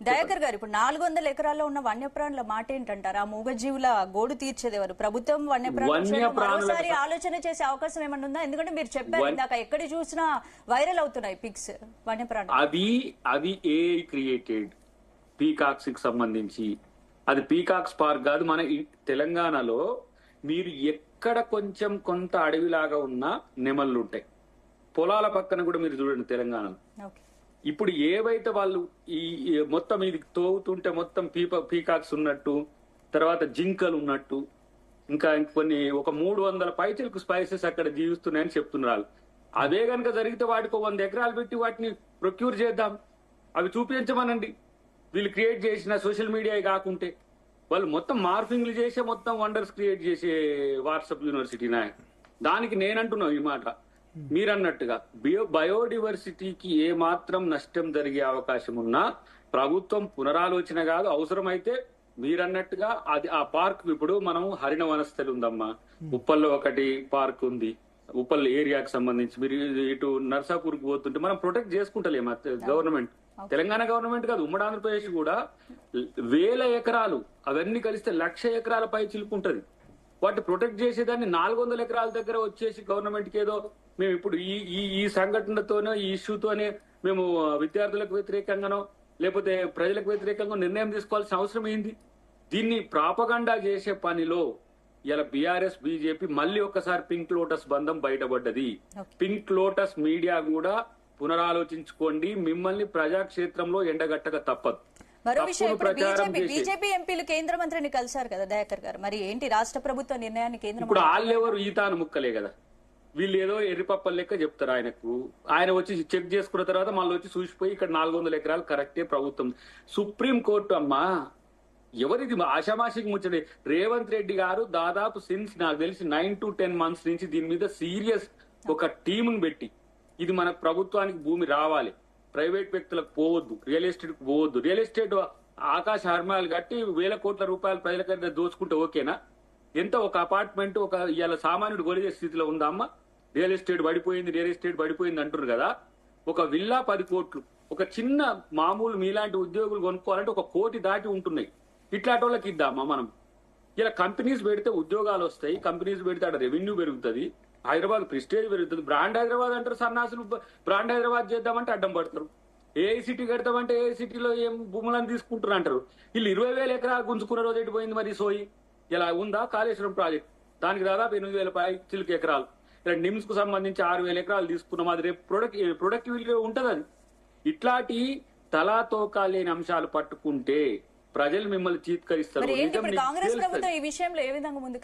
దయాకర్ గారు, ఇప్పుడు 400 ఎకరాల్లో ఉన్న వన్యప్రాణుల మాట ఏంటంటారు? ఆ మూగజీవుల గోడు తీర్చేది ఎవరు? ప్రభుత్వం మరోసారి ఆలోచన చేసే అవకాశం ఏమన్నా ఉందా? ఎందుకంటే మీరు చెప్పారు ఇందాక ఎక్కడ చూసినా వైరల్ అవుతున్నాయి పిక్స్ వన్యప్రాణులు. అది ఏఐ క్రియేటెడ్ పీకాక్స్ కి సంబంధించి. అది పీకాక్స్ పార్క్ కాదు. మన తెలంగాణలో మీరు ఎక్కడ కొంత అడవిలాగా ఉన్న నెమళ్ళు ఉంటాయి. పొలాల పక్కన కూడా మీరు చూడండి తెలంగాణలో. ఇప్పుడు ఏవైతే వాళ్ళు ఈ మొత్తం ఇది తోగుతుంటే మొత్తం పీకాక్స్ ఉన్నట్టు, తర్వాత జింకలు ఉన్నట్టు, ఇంకా కొన్ని ఒక 300 పైచలకు స్పైసెస్ అక్కడ జీవిస్తున్నాయని చెప్తున్నారు. అదే కనుక జరిగితే వాటికి 100 ఎకరాలు పెట్టి వాటిని ప్రొక్యూర్ చేద్దాం, అవి చూపించమనండి. వీళ్ళు క్రియేట్ చేసిన సోషల్ మీడియా కాకుంటే వాళ్ళు మొత్తం మార్ఫింగ్లు చేసే మొత్తం వండర్స్ క్రియేట్ చేసే వాట్సాప్ యూనివర్సిటీనా. దానికి నేనంటున్నాను ఈ మాట, మీరన్నట్టుగా బయోడివర్సిటీకి ఏ మాత్రం నష్టం జరిగే అవకాశం ఉన్నా ప్రభుత్వం పునరాలోచన కాదు, అవసరమైతే మీరన్నట్టుగా అది ఆ పార్క్. ఇప్పుడు మనం హరిణ వనస్థలి ఉందమ్మా, ఉప్పల్లో ఒకటి పార్క్ ఉంది, ఉప్పల్ ఏరియాకి సంబంధించి. మీరు ఇటు నర్సాపూర్కి పోతుంటే మనం ప్రొటెక్ట్ చేసుకుంటలేమా గవర్నమెంట్, తెలంగాణ గవర్నమెంట్ కాదు, ఉమ్మడి ఆంధ్రప్రదేశ్ కూడా 1000 ఎకరాలు అవన్నీ కలిస్తే 1,00,000 ఎకరాల పై చిలుకుంటది. వాటిని ప్రొటెక్ట్ చేసేదాన్ని 400 ఎకరాల దగ్గర వచ్చేసి గవర్నమెంట్ కి ఏదో మేము ఇప్పుడు ఈ సంఘటనతోనో ఈ ఇష్యూతోనే మేము విద్యార్థులకు వ్యతిరేకంగానో లేకపోతే ప్రజలకు వ్యతిరేకంగా నిర్ణయం తీసుకోవాల్సిన అవసరం ఏంది? దీన్ని ప్రాపగండా చేసే పనిలో ఇలా బీఆర్ఎస్ బీజేపీ మళ్ళీ ఒక్కసారి పింక్ లోటస్ బంధం బయటపడ్డది. పింక్ లోటస్ మీడియా కూడా పునరాలోచించుకోండి, మిమ్మల్ని ప్రజాక్షేత్రంలో ఎండగట్టక తప్పదు. మరో విషయం, బీజేపీ ఎంపీలు కేంద్ర మంత్రిని కలిశారు కదా దయాకర్ గారు, మరి ఏంటి రాష్ట్ర ప్రభుత్వ నిర్ణయాన్ని కేంద్రం? ఇప్పుడు వాళ్ళెవరు ఈతాను ముక్కలే కదా, వీళ్ళు ఏదో ఎర్రిపప్పల లెక్క చెప్తారు. ఆయన వచ్చి చెక్ చేసుకున్న తర్వాత మళ్ళీ వచ్చి చూసిపోయి ఇక్కడ 400 ఎకరాలు కరెక్టే ప్రభుత్వం. సుప్రీం కోర్టు అమ్మా, ఎవరిది ఆషామాషికి ముచ్చడి. రేవంత్ రెడ్డి గారు దాదాపు సిన్స్ నాకు తెలిసి 9 to 10 months నుంచి దీని మీద సీరియస్ ఒక టీమును పెట్టి, ఇది మన ప్రభుత్వానికి భూమి రావాలి, ప్రైవేట్ వ్యక్తులకు పోవద్దు, రియల్ ఎస్టేట్ కు పోవద్దు. రియల్ ఎస్టేట్ ఆకాశ హర్మాలు కట్టి 1000 కోట్ల రూపాయలు ప్రజలకైతే దోచుకుంటే ఓకేనా? ఎంత ఒక అపార్ట్మెంట్ ఒక ఇవాళ సామాన్యుడు కొలిగే స్థితిలో ఉందా అమ్మ? రియల్ ఎస్టేట్ పడిపోయింది అంటున్నారు కదా. ఒక విల్లా 10 కోట్లు, ఒక చిన్న మామూలు మీలాంటి ఉద్యోగులు కొనుక్కోవాలంటే 1 కోటి దాటి ఉంటున్నాయి. ఇట్లాంటి వాళ్ళకి ఇద్దామా మనం? ఇలా కంపెనీస్ పెడితే ఉద్యోగాలు వస్తాయి, కంపెనీస్ పెడితే అక్కడ రెవెన్యూ పెరుగుతుంది, హైదరాబాద్ ప్రెస్టేజ్ పెరుగుతుంది. బ్రాండ్ హైదరాబాద్ అంటారు సన్నాసులు, బ్రాండ్ హైదరాబాద్ చేద్దామంటే అడ్డం పడతారు. ఏఐసిటీ కడతామంటే ఏఐసిటీలో ఏం భూములను తీసుకుంటారు అంటారు. వీళ్ళు 20,000 ఎకరాలు గుంజుకున్న రోజు ఎటు పోయింది మరి సోయి? ఇలా ఉందా కాళేశ్వరం ప్రాజెక్ట్? దానికి దాదాపు 8,000 ఎకరాలు. ఇలా నిమ్స్ కు సంబంధించి 6,000 ఎకరాలు తీసుకున్నాం. అది రేపు ప్రొడక్టివిటీ ఉంటది. అది ఇట్లాంటి తలాతోకా లేని అంశాలు పట్టుకుంటే ప్రజలు మిమ్మల్ని చీత్కరిస్తారు. కాంగ్రెస్ ప్రభుత్వం ఈ విషయంలో ఏ విధంగా ముందుకు